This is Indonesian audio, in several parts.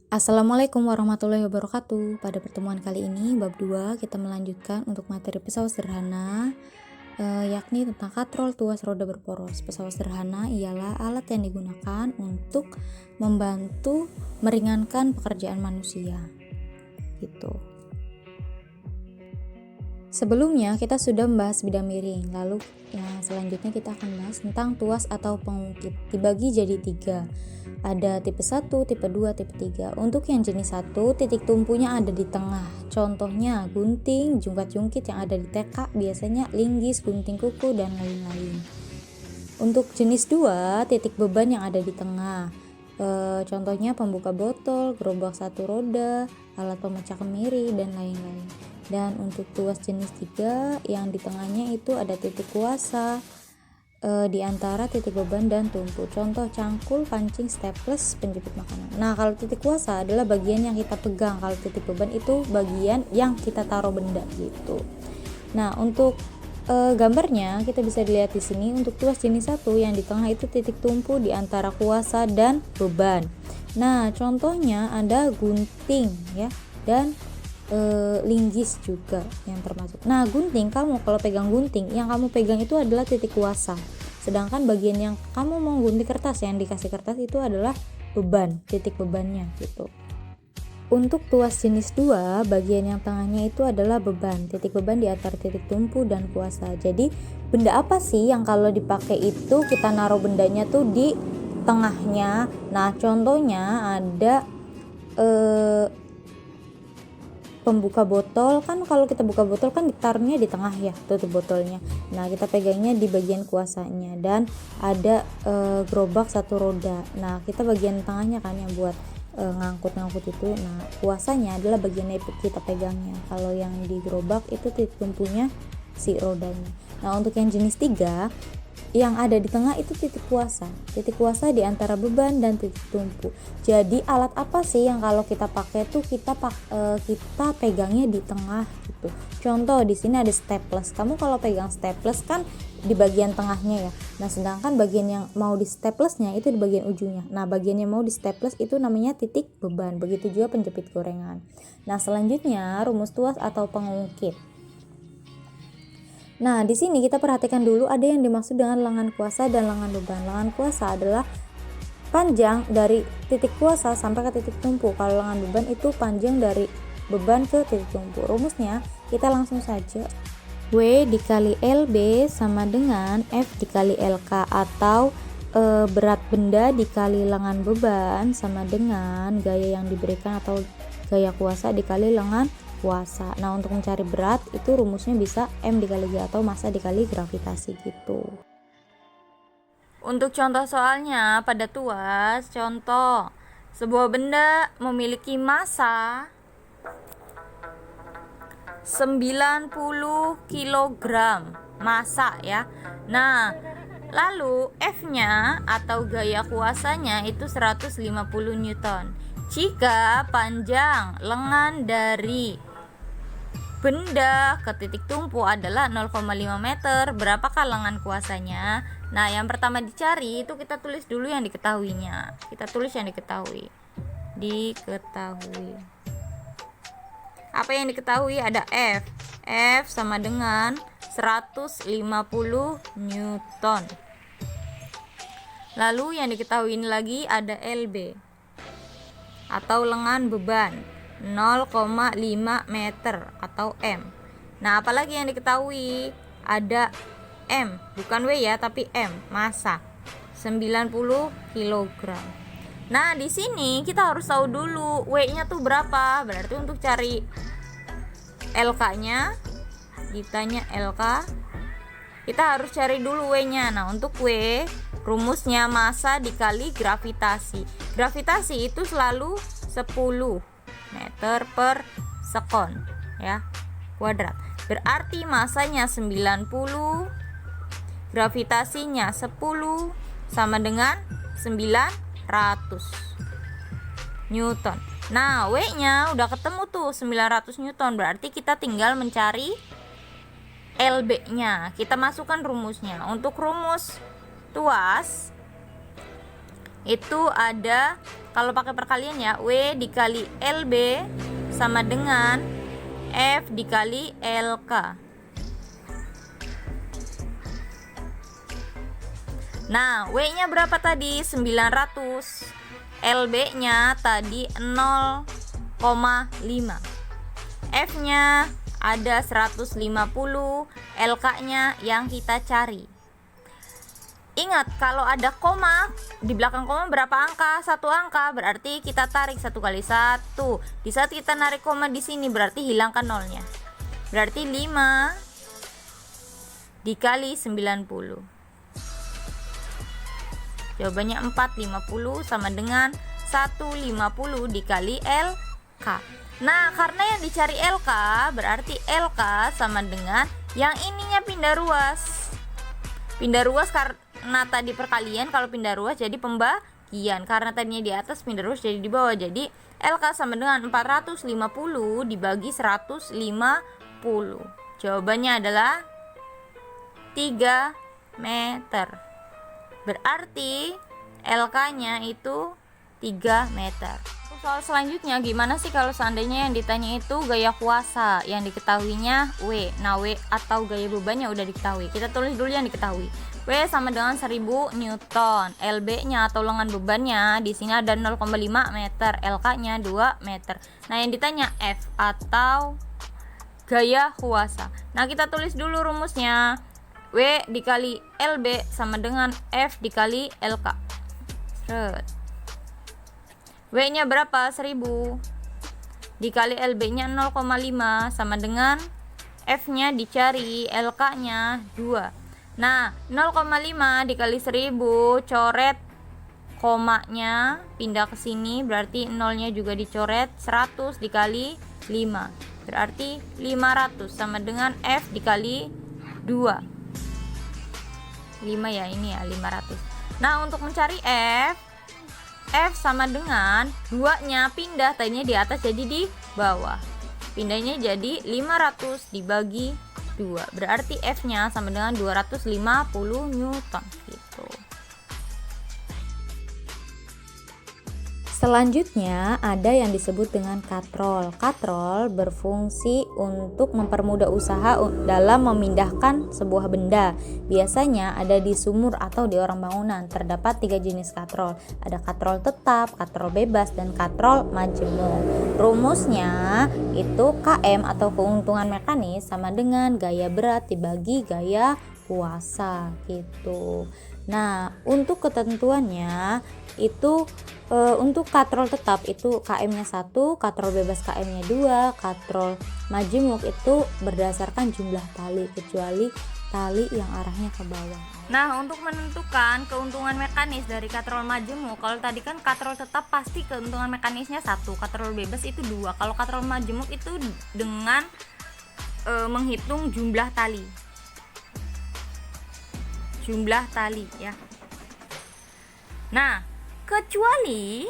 Assalamualaikum warahmatullahi wabarakatuh. Pada pertemuan kali ini, bab 2, kita melanjutkan untuk materi pesawat sederhana, yakni tentang katrol tuas roda berporos. Pesawat sederhana ialah alat yang digunakan untuk membantu meringankan pekerjaan manusia. Gitu. Sebelumnya kita sudah membahas bidang miring, lalu yang selanjutnya kita akan bahas tentang tuas atau pengungkit. Dibagi jadi 3. Ada tipe 1, tipe 2, tipe 3. Untuk yang jenis 1, titik tumpunya ada di tengah. Contohnya gunting, jungkat-jungkit yang ada di TK, biasanya linggis, gunting kuku, dan lain-lain. Untuk jenis 2, titik beban yang ada di tengah. Contohnya pembuka botol, gerobak satu roda, alat pemecah kemiri, dan lain-lain. Dan untuk tuas jenis 3, yang di tengahnya itu ada titik kuasa di antara titik beban dan tumpu. Contoh cangkul, pancing, staples, penjepit makanan. Nah, kalau titik kuasa adalah bagian yang kita pegang. Kalau titik beban itu bagian yang kita taruh benda gitu. Nah, untuk gambarnya kita bisa dilihat di sini. Untuk tuas jenis 1 yang di tengah itu titik tumpu di antara kuasa dan beban. Nah, contohnya ada gunting ya, dan linggis juga yang termasuk. Nah, gunting, kamu kalau pegang gunting, yang kamu pegang itu adalah titik kuasa. Sedangkan bagian yang kamu mau gunting kertas, yang dikasih kertas itu adalah beban, titik bebannya gitu. Untuk tuas jenis 2, bagian yang tengahnya itu adalah beban, titik beban di antara titik tumpu dan kuasa. Jadi, benda apa sih yang kalau dipakai itu kita naruh bendanya tuh di tengahnya? Nah, contohnya ada pembuka botol, kan kalau kita buka botol kan ditaruhnya di tengah ya, tutup botolnya. Nah, kita pegangnya di bagian kuasanya. Dan ada gerobak satu roda. Nah, kita bagian tengahnya kan yang buat ngangkut-ngangkut itu. Nah, kuasanya adalah bagian yang kita pegangnya. Kalau yang di gerobak itu titik tumpunya si rodanya. Nah, untuk yang jenis 3, yang ada di tengah itu titik kuasa. Titik kuasa di antara beban dan titik tumpu. Jadi alat apa sih yang kalau kita pakai tuh kita pegangnya di tengah gitu. Contoh di sini ada staples. Kamu kalau pegang staples kan di bagian tengahnya ya. Nah, sedangkan bagian yang mau di staplesnya itu di bagian ujungnya. Nah, bagian yang mau di staples itu namanya titik beban. Begitu juga penjepit gorengan. Nah, selanjutnya rumus tuas atau pengungkit. Nah, di sini kita perhatikan dulu ada yang dimaksud dengan lengan kuasa dan lengan beban. Lengan kuasa adalah panjang dari titik kuasa sampai ke titik tumpu. Kalau lengan beban itu panjang dari beban ke titik tumpu. Rumusnya kita langsung saja. W dikali LB sama dengan F dikali LK, atau berat benda dikali lengan beban sama dengan gaya yang diberikan atau gaya kuasa dikali lengan kuasa. Nah, untuk mencari berat itu rumusnya bisa M dikali G atau massa dikali gravitasi gitu. Untuk contoh soalnya pada tuas, contoh sebuah benda memiliki massa 90 kg massa ya. Nah, lalu F-nya atau gaya kuasanya itu 150 Newton. Jika panjang lengan dari benda ke titik tumpu adalah 0,5 meter, berapakah lengan kuasanya? Nah, yang pertama dicari itu kita tulis dulu yang diketahuinya. Kita tulis yang diketahui. Apa yang diketahui? Ada F. F sama dengan 150 Newton. Lalu yang diketahui ini lagi ada LB atau lengan beban 0,5 meter atau M. Nah, apalagi yang diketahui? Ada M, bukan W ya, tapi M, massa 90 kg. Nah, di sini kita harus tahu dulu W-nya tuh berapa. Berarti untuk cari LK-nya, ditanya LK, kita harus cari dulu W-nya. Nah, untuk W, rumusnya massa dikali gravitasi. Gravitasi itu selalu 10 meter per sekon ya, kuadrat. Berarti masanya 90, gravitasinya 10 sama dengan 900 Newton. Nah, W-nya udah ketemu tuh 900 Newton. Berarti kita tinggal mencari LB-nya. Kita masukkan rumusnya. Untuk rumus tuas itu ada, kalau pakai perkalian ya, W dikali LB sama dengan F dikali LK. Nah, W-nya berapa tadi? 900. LB-nya tadi 0,5. F-nya ada 150, LK-nya yang kita cari. Ingat, kalau ada koma, di belakang koma berapa angka? 1 angka, berarti kita tarik 1 kali 1. Di saat kita narik koma di sini, berarti hilangkan nolnya. Berarti 5 dikali 90. Jawabannya 450 sama dengan 150 dikali LK. Nah, karena yang dicari LK, berarti LK sama dengan yang ininya pindah ruas. Pindah ruas karena tadi perkalian, kalau pindah ruas jadi pembagian. Karena tadinya di atas, pindah ruas jadi di bawah. Jadi LK sama dengan 450 dibagi 150. Jawabannya adalah 3 meter. Berarti LK-nya itu 3 meter. Soal selanjutnya, gimana sih kalau seandainya yang ditanya itu gaya kuasa, yang diketahuinya W. Nah, W atau gaya bebannya udah diketahui. Kita tulis dulu yang diketahui. W sama dengan 1000 Newton. LB-nya atau lengan bebannya di sini ada 0,5 meter. LK-nya 2 meter. Nah, yang ditanya F atau gaya kuasa. Nah, kita tulis dulu rumusnya. W dikali LB sama dengan F dikali LK. W-nya berapa? 1000 dikali LB-nya 0,5 sama dengan F-nya dicari, LK-nya 2. Nah, 0,5 dikali 1000, coret komanya, pindah ke sini, berarti nolnya juga dicoret. 100 dikali 5, berarti 500 sama dengan F dikali 2. 5 ya, ini ya 500. Nah, untuk mencari F sama dengan 2-nya pindah, tadinya di atas jadi di bawah. Pindahnya jadi 500 dibagi 2. Berarti F-nya sama dengan 250 Newton gitu. Selanjutnya ada yang disebut dengan katrol. Katrol berfungsi untuk mempermudah usaha dalam memindahkan sebuah benda. Biasanya ada di sumur atau di orang bangunan. Terdapat 3 jenis katrol. Ada katrol tetap, katrol bebas, dan katrol majemuk. Rumusnya itu KM atau keuntungan mekanis sama dengan gaya berat dibagi gaya kuasa gitu. Nah, untuk ketentuannya itu untuk katrol tetap itu KM-nya 1, katrol bebas KM-nya 2, katrol majemuk itu berdasarkan jumlah tali kecuali tali yang arahnya ke bawah. Nah, untuk menentukan keuntungan mekanis dari katrol majemuk, kalau tadi kan katrol tetap pasti keuntungan mekanisnya 1, katrol bebas itu 2. Kalau katrol majemuk itu dengan menghitung jumlah tali. Jumlah tali ya. Nah, kecuali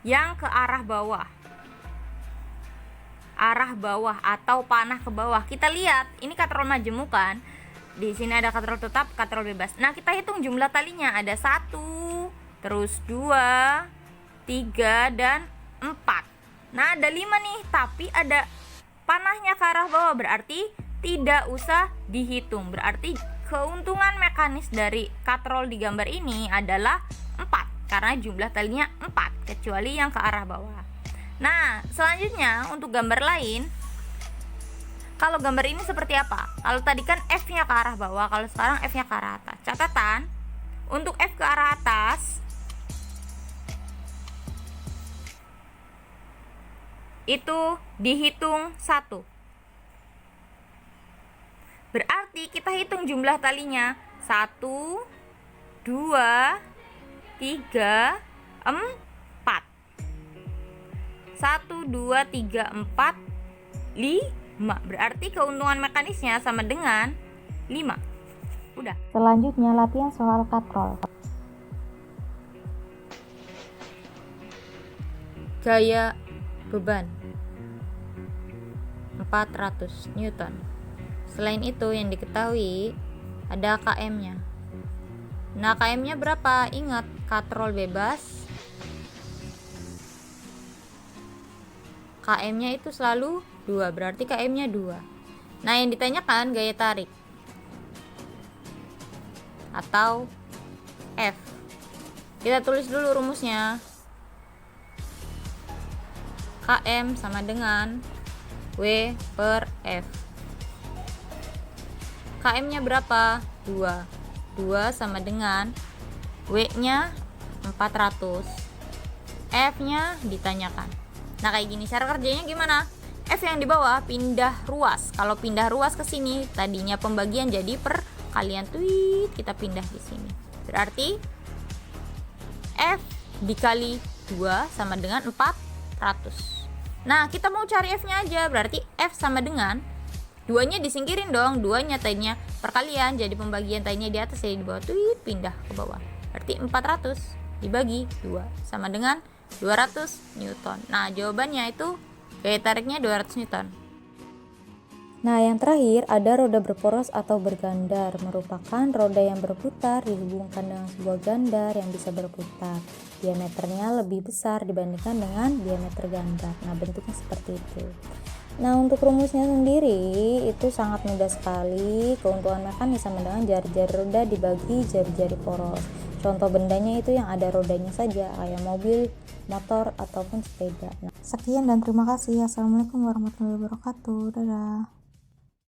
yang ke arah bawah atau panah ke bawah. Kita lihat, ini katrol majemuk kan. Di sini ada katrol tetap, katrol bebas. Nah, kita hitung jumlah talinya, ada 1, terus 2, 3, dan 4. Nah, ada 5 nih, tapi ada panahnya ke arah bawah, berarti tidak usah dihitung. Berarti keuntungan mekanis dari katrol di gambar ini adalah 4 karena jumlah talinya 4 kecuali yang ke arah bawah. Nah, selanjutnya untuk gambar lain, kalau gambar ini seperti apa? Kalau tadi kan F-nya ke arah bawah, kalau sekarang F-nya ke arah atas. Catatan, untuk F ke arah atas itu dihitung 1. Berarti kita hitung jumlah talinya 1, 2, 3, 4. 1, 2, 3, 4, 5. Berarti keuntungan mekanisnya sama dengan 5. Udah. Selanjutnya latihan soal katrol. Gaya beban 400 Newton. Selain itu yang diketahui ada KM-nya. Nah, KM-nya berapa? Ingat, katrol bebas. KM-nya itu selalu 2, berarti KM-nya 2. Nah, yang ditanyakan gaya tarik atau F. Kita tulis dulu rumusnya. KM sama dengan W per F. KM-nya berapa? 2. 2 sama dengan W-nya 400. F-nya ditanyakan. Nah, kayak gini cara kerjanya gimana? F yang di bawah pindah ruas. Kalau pindah ruas ke sini, tadinya pembagian jadi perkalian, kita pindah di sini. Berarti F dikali 2 sama dengan 400. Nah, kita mau cari F-nya aja. Berarti F sama dengan 2-nya disingkirin dong. 2-nya tadinya perkalian, jadi pembagian tadinya di atas, jadi di bawah, pindah ke bawah. Berarti 400 dibagi 2 sama dengan 200 Newton. Nah, jawabannya itu gaya tariknya 200 Newton. Nah, yang terakhir ada roda berporos atau bergandar, merupakan roda yang berputar dihubungkan dengan sebuah gandar yang bisa berputar. Diameternya lebih besar dibandingkan dengan diameter gandar. Nah, bentuknya seperti itu. Nah, untuk rumusnya sendiri itu sangat mudah sekali. Keuntungan mekanis sama dengan jari-jari roda dibagi jari-jari poros. Contoh bendanya itu yang ada rodanya saja, kayak mobil, motor, ataupun sepeda. Nah, sekian dan terima kasih. Assalamualaikum warahmatullahi wabarakatuh. Dadah.